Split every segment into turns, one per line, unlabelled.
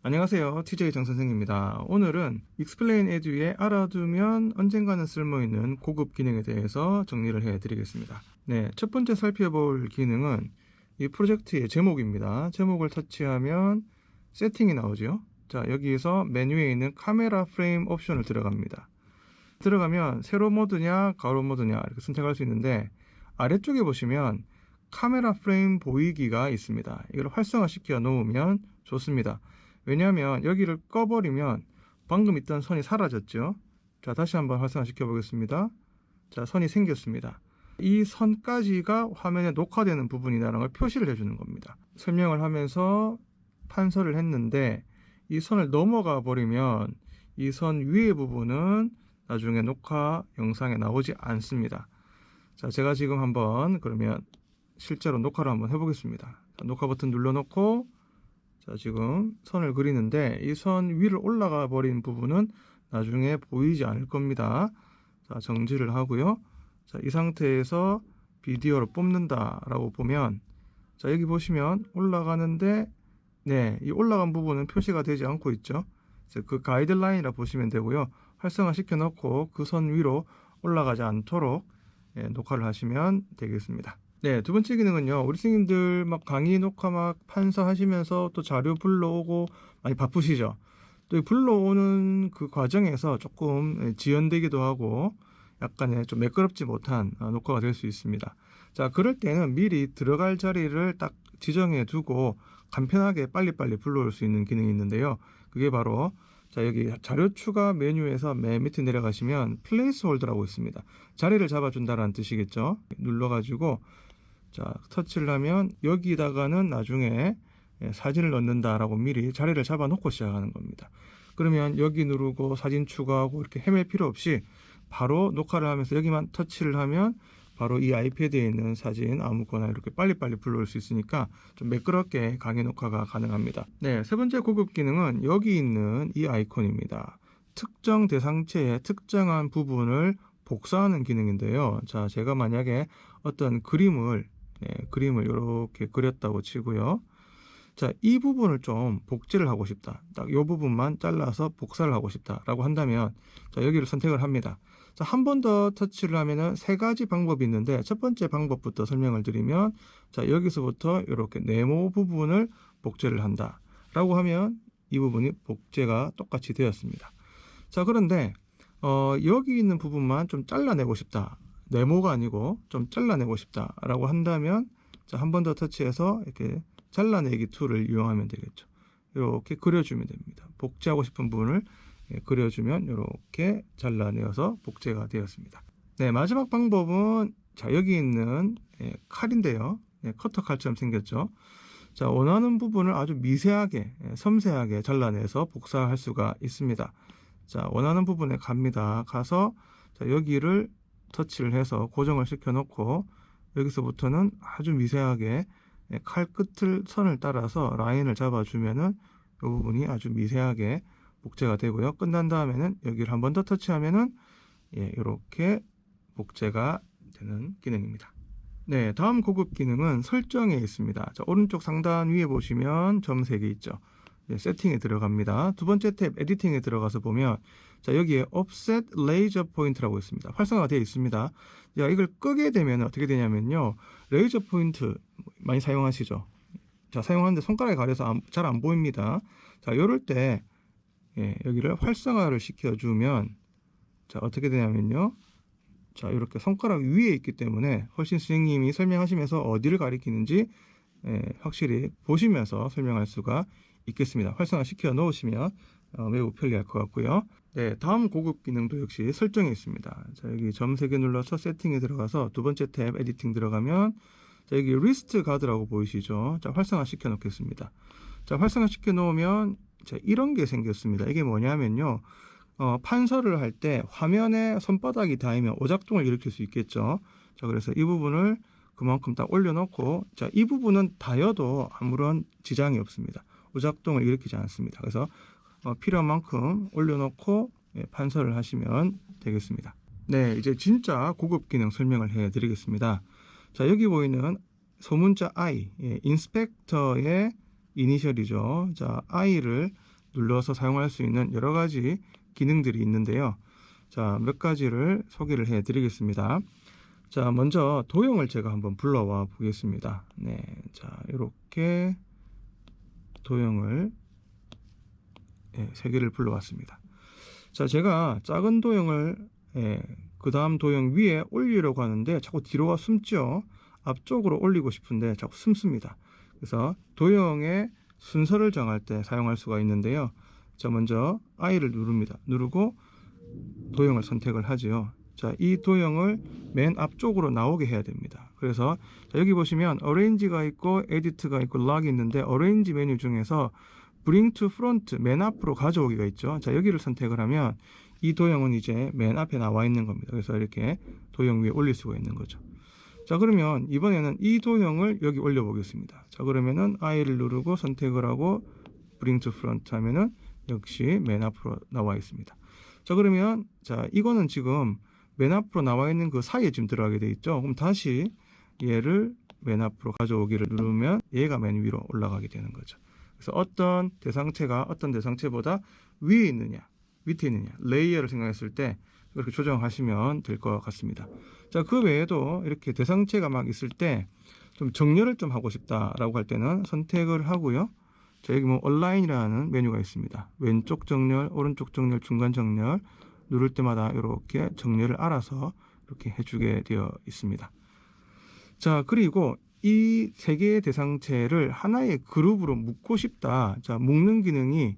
안녕하세요. TJ 정선생입니다. 오늘은 Explain Edu에 알아두면 언젠가는 쓸모있는 고급 기능에 대해서 정리를 해드리겠습니다. 네, 첫 번째 살펴볼 기능은 이 프로젝트의 제목입니다. 제목을 터치하면 세팅이 나오죠. 자, 여기에서 메뉴에 있는 카메라 프레임 옵션을 들어갑니다. 들어가면 세로 모드냐 가로 모드냐 이렇게 선택할 수 있는데, 아래쪽에 보시면 카메라 프레임 보이기가 있습니다. 이걸 활성화시켜 놓으면 좋습니다. 왜냐하면 여기를 꺼버리면 방금 있던 선이 사라졌죠. 자, 다시 한번 활성화시켜 보겠습니다. 자, 선이 생겼습니다. 이 선까지가 화면에 녹화되는 부분이라는 걸 표시를 해주는 겁니다. 설명을 하면서 판서를 했는데 이 선을 넘어가 버리면 이 선 위의 부분은 나중에 녹화 영상에 나오지 않습니다. 자, 제가 지금 한번 그러면 실제로 녹화를 한번 해보겠습니다. 자, 녹화 버튼 눌러놓고, 자, 지금 선을 그리는데 이 선 위를 올라가 버린 부분은 나중에 보이지 않을 겁니다. 자, 정지를 하고요. 자, 이 상태에서 비디오를 뽑는다 라고 보면, 자, 여기 보시면 올라가는데, 네, 이 올라간 부분은 표시가 되지 않고 있죠. 그 가이드라인이라 보시면 되고요. 활성화 시켜 놓고 그 선 위로 올라가지 않도록 녹화를 하시면 되겠습니다. 네, 두 번째 기능은요, 우리 선생님들 막 강의 녹화 막 판서하시면서 또 자료 불러오고 많이 바쁘시죠. 또 불러오는 그 과정에서 조금 지연되기도 하고 약간의 좀 매끄럽지 못한 녹화가 될 수 있습니다. 자, 그럴 때는 미리 들어갈 자리를 딱 지정해 두고 간편하게 빨리빨리 불러올 수 있는 기능이 있는데요. 그게 바로, 자, 여기 자료 추가 메뉴에서 맨 밑에 내려가시면 플레이스 홀더라고 있습니다. 자리를 잡아준다는 뜻이겠죠. 눌러가지고, 자, 터치를 하면 여기다가는 나중에 사진을 넣는다라고 미리 자리를 잡아 놓고 시작하는 겁니다. 그러면 여기 누르고 사진 추가하고 이렇게 헤맬 필요 없이 바로 녹화를 하면서 여기만 터치를 하면 바로 이 아이패드에 있는 사진 아무거나 이렇게 빨리빨리 불러올 수 있으니까 좀 매끄럽게 강의 녹화가 가능합니다. 네, 세 번째 고급 기능은 여기 있는 이 아이콘입니다. 특정 대상체의 특정한 부분을 복사하는 기능인데요. 자, 제가 만약에 어떤 그림을 이렇게 그렸다고 치고요. 자, 이 부분을 좀 복제를 하고 싶다. 딱 이 부분만 잘라서 복사를 하고 싶다라고 한다면, 자, 여기를 선택을 합니다. 자, 한 번 더 터치를 하면은 세 가지 방법이 있는데, 첫 번째 방법부터 설명을 드리면, 자, 여기서부터 이렇게 네모 부분을 복제를 한다라고 하면 이 부분이 복제가 똑같이 되었습니다. 자, 그런데 여기 있는 부분만 좀 잘라내고 싶다. 네모가 아니고 좀 잘라내고 싶다라고 한다면, 자, 한 번 더 터치해서 이렇게 잘라내기 툴을 이용하면 되겠죠. 이렇게 그려주면 됩니다. 복제하고 싶은 부분을 그려주면 이렇게 잘라내어서 복제가 되었습니다. 네, 마지막 방법은, 자, 여기 있는 칼인데요. 커터 칼처럼 생겼죠. 자, 원하는 부분을 아주 미세하게, 섬세하게 잘라내서 복사할 수가 있습니다. 자, 원하는 부분에 갑니다. 가서, 자, 여기를 터치를 해서 고정을 시켜 놓고, 여기서부터는 아주 미세하게 칼 끝을 선을 따라서 라인을 잡아주면은 이 부분이 아주 미세하게 복제가 되고요. 끝난 다음에는 여기를 한 번 더 터치하면은 이렇게 복제가 되는 기능입니다. 네, 다음 고급 기능은 설정에 있습니다. 자, 오른쪽 상단 위에 보시면 점 3개 있죠. 세팅에 들어갑니다. 두 번째 탭 에디팅에 들어가서 보면, 자, 여기에 Offset Laser Point라고 있습니다. 활성화가 되어 있습니다. 자, 이걸 끄게 되면 어떻게 되냐면요, 레이저 포인트 많이 사용하시죠. 자, 사용하는데 손가락에 가려서 잘 안 보입니다. 자, 이럴 때 여기를 활성화를 시켜주면, 자, 어떻게 되냐면요, 자, 이렇게 손가락 위에 있기 때문에 훨씬 선생님이 설명하시면서 어디를 가리키는지 확실히 보시면서 설명할 수가 있겠습니다. 활성화 시켜 놓으시면 매우 편리할 것 같고요. 네, 다음 고급 기능도 역시 설정에 있습니다. 자, 여기 점 3개 눌러서 세팅에 들어가서 두 번째 탭 에디팅 들어가면, 자, 여기 리스트 가드라고 보이시죠? 자, 활성화 시켜 놓겠습니다. 자, 활성화 시켜 놓으면, 자, 이런 게 생겼습니다. 이게 뭐냐면요, 판서를 할 때 화면에 손바닥이 닿으면 오작동을 일으킬 수 있겠죠. 자, 그래서 이 부분을 그만큼 딱 올려놓고, 자, 이 부분은 닿여도 아무런 지장이 없습니다. 오작동을 일으키지 않습니다. 그래서 필요한 만큼 올려놓고 판서를 하시면 되겠습니다. 네, 이제 진짜 고급 기능 설명을 해드리겠습니다. 자, 여기 보이는 소문자 I, 인스펙터의 이니셜이죠. 자, I를 눌러서 사용할 수 있는 여러 가지 기능들이 있는데요. 자, 몇 가지를 소개를 해 드리겠습니다. 자, 먼저 도형을 제가 한번 불러와 보겠습니다. 네, 자, 이렇게 도형을 3개를 불러왔습니다. 자, 제가 작은 도형을 그 다음 도형 위에 올리려고 하는데 자꾸 뒤로가 숨죠. 앞쪽으로 올리고 싶은데 자꾸 숨습니다. 그래서 도형의 순서를 정할 때 사용할 수가 있는데요. 자, 먼저 I를 누릅니다. 누르고 도형을 선택을 하지요. 자, 이 도형을 맨 앞쪽으로 나오게 해야 됩니다. 그래서 자, 여기 보시면 Arrange가 있고 Edit가 있고 Lock이 있는데 Arrange 메뉴 중에서 Bring to Front 맨 앞으로 가져오기가 있죠. 자, 여기를 선택을 하면 이 도형은 이제 맨 앞에 나와 있는 겁니다. 그래서 이렇게 도형 위에 올릴 수가 있는 거죠. 자, 그러면 이번에는 이 도형을 여기 올려 보겠습니다. 자, 그러면은 I를 누르고 선택을 하고 Bring to Front 하면은 역시 맨 앞으로 나와 있습니다. 자, 그러면 자, 이거는 지금 맨 앞으로 나와 있는 그 사이에 지금 들어가게 돼 있죠. 그럼 다시 얘를 맨 앞으로 가져오기를 누르면 얘가 맨 위로 올라가게 되는 거죠. 그래서 어떤 대상체가 어떤 대상체보다 위에 있느냐 밑에 있느냐 레이어를 생각했을 때 그렇게 조정하시면 될 것 같습니다. 자, 그 외에도 이렇게 대상체가 막 있을 때 좀 정렬을 좀 하고 싶다라고 할 때는 선택을 하고요. 자, 여기 뭐 온라인이라는 메뉴가 있습니다. 왼쪽 정렬, 오른쪽 정렬, 중간 정렬 누를 때마다 이렇게 정렬을 알아서 이렇게 해주게 되어 있습니다. 자, 그리고 이 3개의 대상체를 하나의 그룹으로 묶고 싶다. 자, 묶는 기능이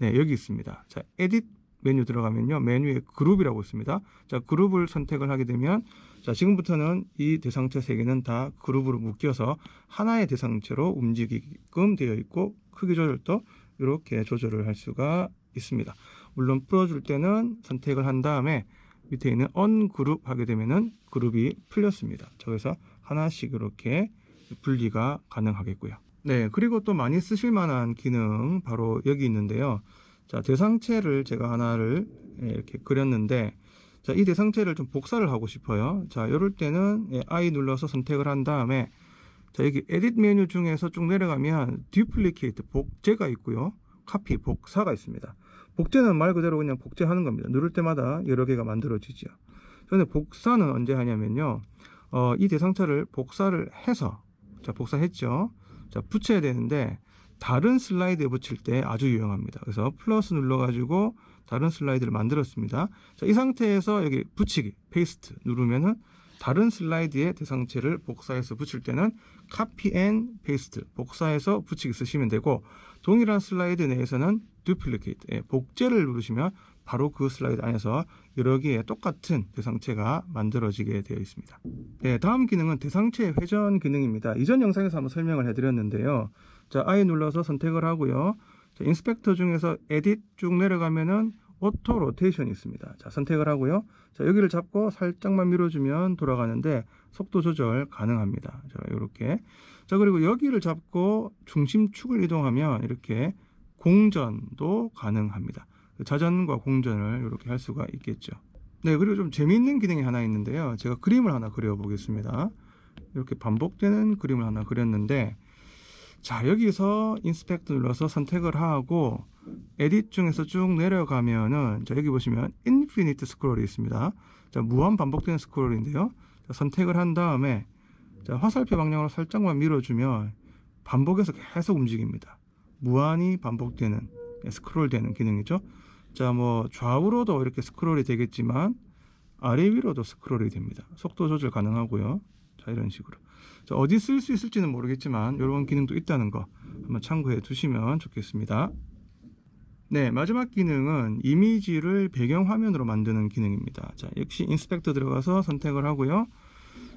여기 있습니다. 자, 에딧 메뉴 들어가면요. 메뉴에 그룹이라고 있습니다. 자, 그룹을 선택을 하게 되면 자, 지금부터는 이 대상체 3개는 다 그룹으로 묶여서 하나의 대상체로 움직이게끔 되어 있고 크기 조절도 이렇게 조절을 할 수가 있습니다. 물론 풀어줄 때는 선택을 한 다음에 밑에 있는 언그룹 하게 되면은 그룹이 풀렸습니다. 그래서 하나씩 이렇게 분리가 가능하겠고요. 네, 그리고 또 많이 쓰실 만한 기능 바로 여기 있는데요. 자, 대상체를 제가 하나를 이렇게 그렸는데 자, 이 대상체를 좀 복사를 하고 싶어요. 자, 이럴 때는 I 눌러서 선택을 한 다음에 자, 여기 에딧 메뉴 중에서 쭉 내려가면 Duplicate 복제가 있고요. Copy 복사가 있습니다. 복제는 말 그대로 그냥 복제하는 겁니다. 누를 때마다 여러 개가 만들어지죠. 그런데 복사는 언제 하냐면요. 이 대상체를 복사를 해서 자, 복사했죠. 자, 붙여야 되는데 다른 슬라이드에 붙일 때 아주 유용합니다. 그래서 플러스 눌러가지고 다른 슬라이드를 만들었습니다. 자, 이 상태에서 여기 붙이기, 페이스트 누르면은 다른 슬라이드에 대상체를 복사해서 붙일 때는 copy and paste 복사해서 붙이기 쓰시면 되고 동일한 슬라이드 내에서는 duplicate 복제를 누르시면 바로 그 슬라이드 안에서 여러 개의 똑같은 대상체가 만들어지게 되어 있습니다. 네, 다음 기능은 대상체 회전 기능입니다. 이전 영상에서 한번 설명을 해드렸는데요. 자, I 눌러서 선택을 하고요. 자, 인스펙터 중에서 에딧 쭉 내려가면은 오토 로테이션이 있습니다. 자, 선택을 하고요. 자, 여기를 잡고 살짝만 밀어주면 돌아가는데 속도 조절 가능합니다. 자, 이렇게. 자, 그리고 여기를 잡고 중심축을 이동하면 이렇게 공전도 가능합니다. 자전과 공전을 이렇게 할 수가 있겠죠. 네, 그리고 좀 재미있는 기능이 하나 있는데요. 제가 그림을 하나 그려 보겠습니다. 이렇게 반복되는 그림을 하나 그렸는데 자, 여기서 인스펙트 눌러서 선택을 하고 에딧 중에서 쭉 내려가면은 자, 여기 보시면 인피니트 스크롤이 있습니다. 자, 무한 반복되는 스크롤인데요. 자, 선택을 한 다음에 자, 화살표 방향으로 살짝만 밀어주면 반복해서 계속 움직입니다. 무한히 반복되는 스크롤 되는 기능이죠. 자, 뭐 좌우로도 이렇게 스크롤이 되겠지만 아래 위로도 스크롤이 됩니다. 속도 조절 가능하고요. 자, 이런 식으로. 자, 어디 쓸 수 있을지는 모르겠지만 이런 기능도 있다는 거 한번 참고해 두시면 좋겠습니다. 네, 마지막 기능은 이미지를 배경화면으로 만드는 기능입니다. 자, 역시 인스펙터 들어가서 선택을 하고요.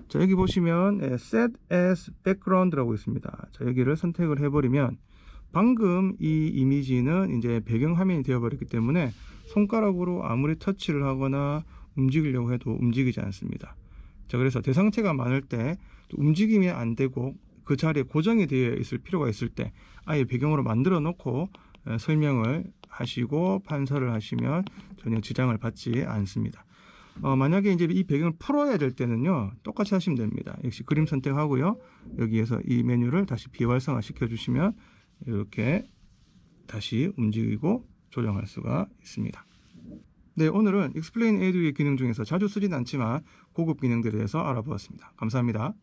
자, 여기 보시면 Set as Background라고 있습니다. 자, 여기를 선택을 해버리면 방금 이 이미지는 이제 배경화면이 되어버렸기 때문에 손가락으로 아무리 터치를 하거나 움직이려고 해도 움직이지 않습니다. 자, 그래서 대상체가 많을 때 움직이면 안 되고 그 자리에 고정이 되어 있을 필요가 있을 때 아예 배경으로 만들어 놓고 설명을 하시고 판서를 하시면 전혀 지장을 받지 않습니다. 만약에 이제 이 배경을 풀어야 될 때는요, 똑같이 하시면 됩니다. 역시 그림 선택하고요, 여기에서 이 메뉴를 다시 비활성화 시켜 주시면 이렇게 다시 움직이고 조정할 수가 있습니다. 네, 오늘은 Explain Edu의 기능 중에서 자주 쓰진 않지만 고급 기능들에 대해서 알아보았습니다. 감사합니다.